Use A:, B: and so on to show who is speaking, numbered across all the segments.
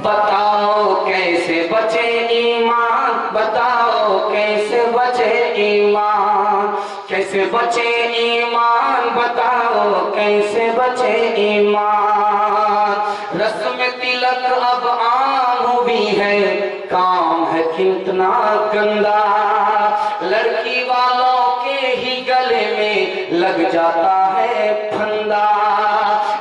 A: बताओ कैसे बचे ईमान, बताओ कैसे बचे ईमान, कैसे बचे ईमान, बताओ कैसे बचे ईमान। रस्म तिलक अब आम हुई है, काम है कितना गंदा, लड़की वालों के ही गले में लग जाता है फंदा।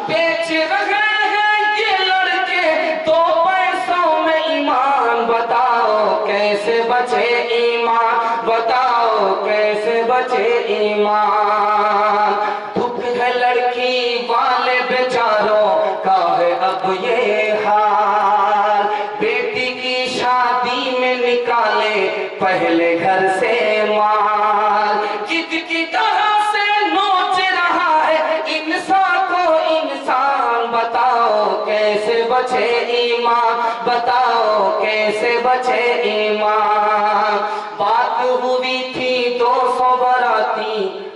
A: बेच रहे हैं ये लड़के तो पैसों में ईमान, बताओ कैसे बचे ईमान, बताओ कैसे बचे ईमान। दुख है लड़की वाले बेचारों का है अब ये हाल, बेटी की शादी में निकाले पहले घर से माल, जिद की तरह से नोच रहा है इंसान को इंसान। बताओ कैसे बचे ईमान, बताओ कैसे बचे ईमान। बात हुई थी 200 बाराती,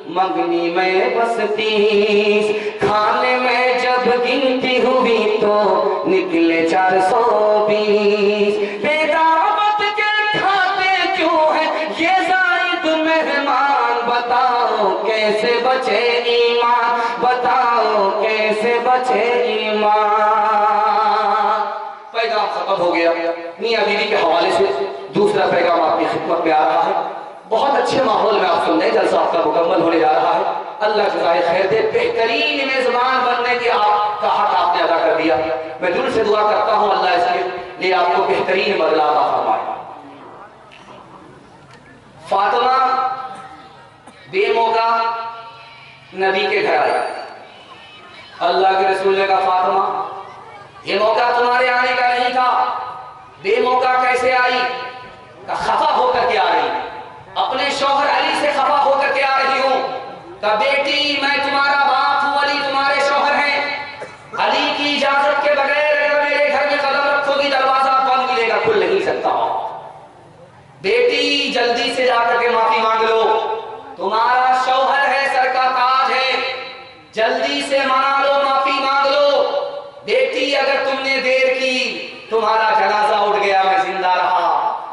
A: मंगनी में बस 30, खाने में जब गिनती हुई तो निकले 420। बेदावत के खाते क्यों है ये जायद मेहमान, बताओ कैसे बचे ईमान, बताओ कैसे बचे ईमान। पैगाम खत्म हो गया। मियां बीवी के हवाले से दूसरा पैगाम आपकी खिदमत में आ रहा है। बहुत अच्छे माहौल में आप सुन रहे हैं, जलसा आपका मुकम्मल होने जा रहा है। अल्लाह जज़ाए खैर दे, बेहतरीन मेजबान बनने की आपका हक आपने अदा कर दिया। मैं दिल से दुआ करता हूँ अल्लाह इसके लिए आपको बेहतरीन बदला अता फरमाए। फातिमा बेमौका नबी के घर आई। अल्लाह के रसूल ने कहा फातिमा ये मौका तुम्हारे आने का नहीं था, बेमौका कैसे आई? का खफा होकर के आ रही, अपने शौहर अली से खफा होकर के आ रही हूं। का बेटी मैं तुम्हारा बाप हूं, अली तुम्हारे शौहर हैं, अली की इजाजत के बगैर अगर मेरे घर में कदम रखोगी दरवाजा बंद मिलेगा, खुल नहीं सकता। बेटी जल्दी से जाकर के माफी मांग लो, तुम्हारा शौहर है, सर का ताज है, जल्दी से मना लो, माफी मांग लो। बेटी अगर तुमने देर की, तुम्हारा जनाजा उठ गया, मैं जिंदा रहा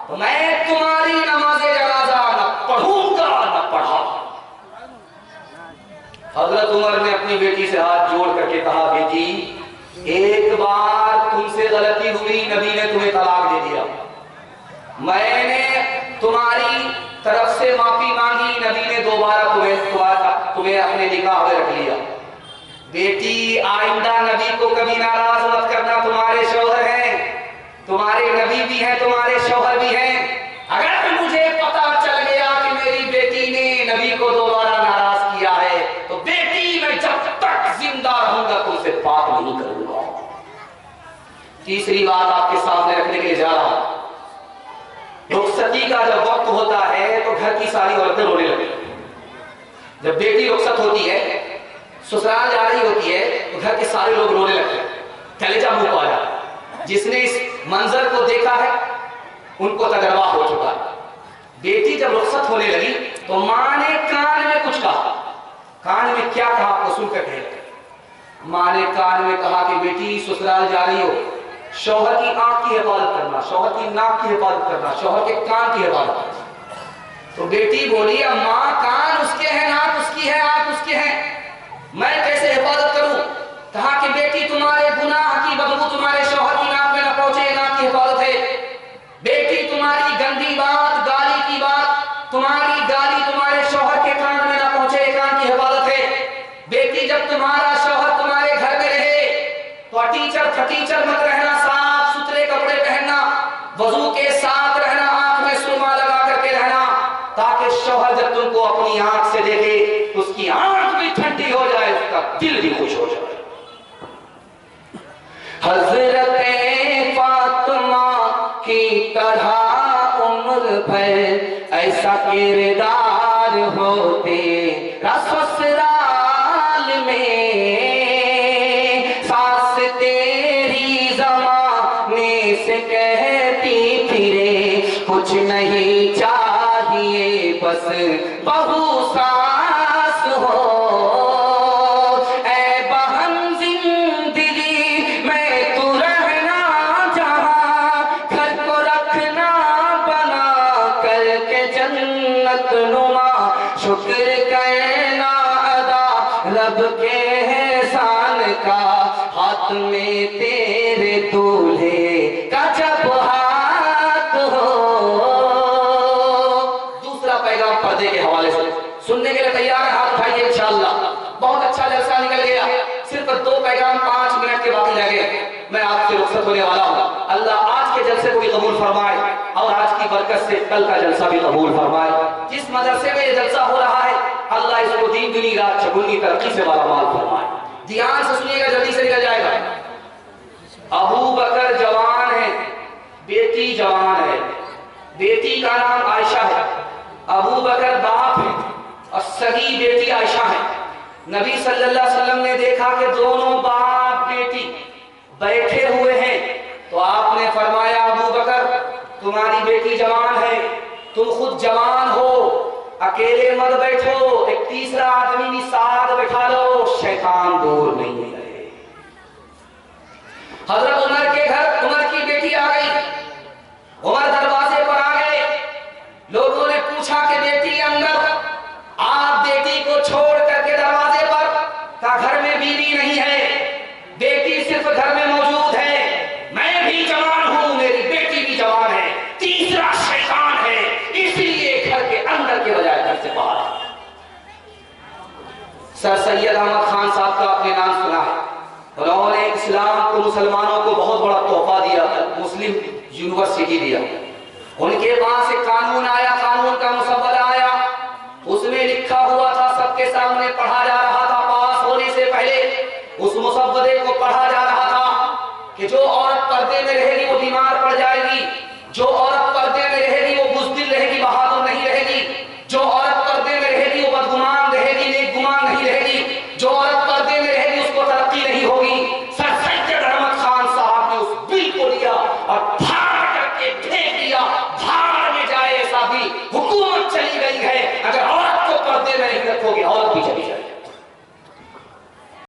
A: तो मैं तुम्हारी नमाज़े जनाजा न पढ़ूंगा न पढ़ा। हजरत उमर ने अपनी बेटी से हाथ जोड़ करके कहा बेटी एक बार तुमसे गलती हुई, नबी ने तुम्हें तलाक दे दिया, मैंने तुम्हारी तरफ से माफी मांगी, नबी ने दोबारा तुम्हें अपने निकाह में रख लिया। बेटी आइंदा नबी को कभी नाराज मत करना, तुम्हारे शौहर हैं, तुम्हारे नबी भी हैं, तुम्हारे शौहर भी हैं। अगर मुझे पता चल गया कि मेरी बेटी ने नबी को दोबारा नाराज किया है तो बेटी मैं जब तक जिंदा रहूंगा तुमसे बात नहीं करूंगा। तीसरी बात आपके सामने रखने के लिए जा रहा हूं। रुखसती का जब वक्त होता है तो घर की सारी औरतें रोने लगती। जब बेटी रुखसत होती है, ससुराल जा रही होती है तो घर के सारे लोग रोने लगते हैं, कलेजा मुंह पर आ जाता है। जिसने इस मंजर को देखा है उनको तजर्बा हो चुका है। बेटी जब रुखसत होने लगी तो मां ने कान में कुछ कहा। कान में क्या कहा आपको सुनकर कहे। मां ने कान में कहा कि बेटी ससुराल जा रही हो, शौहर की आंख की हिफाजत करना, शौहर की नाक की हिफाजत करना, शौहर के कान की हिफाजत करना। तो बेटी बोली मां कान उसके हैं, नाक उसकी है, आंख उसके हैं, मैं कैसे हिफाजत करूं? कहा कि बेटी तुम्हारे गुनाह की बदबू तुम्हारे शौहर की नाक में न पहुंचे, नाक की हिफाजत है। बेटी तुम्हारी गंदी बात, गाली की बात, तुम्हारी गाली तुम्हारे शौहर के कान में न पहुंचे, कान की हिफाजत है। बेटी जब तुम्हारा शौहर तुम्हारे घर में रहे तो अटीचर फटीचर मत रहना, साफ सुथरे कपड़े पहनना, वजू के साथ रहना, आंख में सुरमा लगा करके रहना, ताकि शौहर जब तुमको अपनी आंख से देखे उसकी आंख भी ठंडी हो जाए, उसका दिल भी खुश हो जाए। हजरत फातिमा की तरह उम्र भर ऐसा किरदार होते ससुराल में, सास तेरी जमाने से कहती फिरे कुछ नहीं चाहिए बस बहू सास हो। ऐ बहन जिंदगी में तू रहना जहां शुक्र कहना अदा रब के एहसान का, हाथ में तेरे दूल्हे का जब हाथ हो। दूसरा पैगाम पर्दे के हवाले से सुनने के लिए तैयार है? हाथ उठाइए इंशाअल्लाह। बहुत अच्छा जलसा निकल गया, सिर्फ 2 पैगाम 5 मिनट के बाकी लगे, मैं आपसे रुखसत होने वाला हूँ। अल्लाह आज के जलसे को भी कबूल फरमाए और आज की बरकत से कल का जलसा भी कबूल फरमाए। जिस मदरसे में ये जलसा हो रहा है अल्लाह इसको दिन दुनी रात चगुनी तरक्की से मालामाल फरमाए। ध्यान से सुनिएगा, जल्दी से निकल जाएगा। अबू बकर जवान है, बेटी जवान है, बेटी का नाम आयशा है, अबू बकर बाप है और सगी बेटी आयशा है। नबी सल्लल्लाहु अलैहि वसल्लम ने देखा कि दोनों बाप बेटी बैठे हुए हैं, तो आपने फरमाया अबू बकर तुम्हारी बेटी जवान है, तुम खुद जवान हो, अकेले मत बैठो, एक तीसरा आदमी भी साथ बैठा लो, शैतान दूर नहीं है। हजरत उमर के घर उमर की बेटी आ गई, उमर दरवाजे पर आ गए, लोगों ने पूछा कि बेटी अंदर, आप बेटी को छोड़ करके दरवाजे पर, का घर में बीवी नहीं है, बेटी सिर्फ घर में मौजूद है, मैं भी जवान हूं, मेरी बेटी भी जवान है, तीसरा शैतान है, इसलिए घर के अंदर के बजाय घर से बाहर। सर सैयद अहमद खान साहब का आपने नाम सुना है, उन्होंने इस्लाम को मुसलमानों को बहुत बड़ा तोहफा दिया, मुस्लिम यूनिवर्सिटी दिया। उनके पास एक कानून आया, कानून का मुसव्वदा आया, उसमें लिखा हुआ था, सबके सामने पढ़ा जा रहा था, पास होने से पहले उस मुसव्वदे को पढ़ा जा रहा था कि जो औरत पर्दे में रहेगी वो बीमार पड़ जाएगी, जो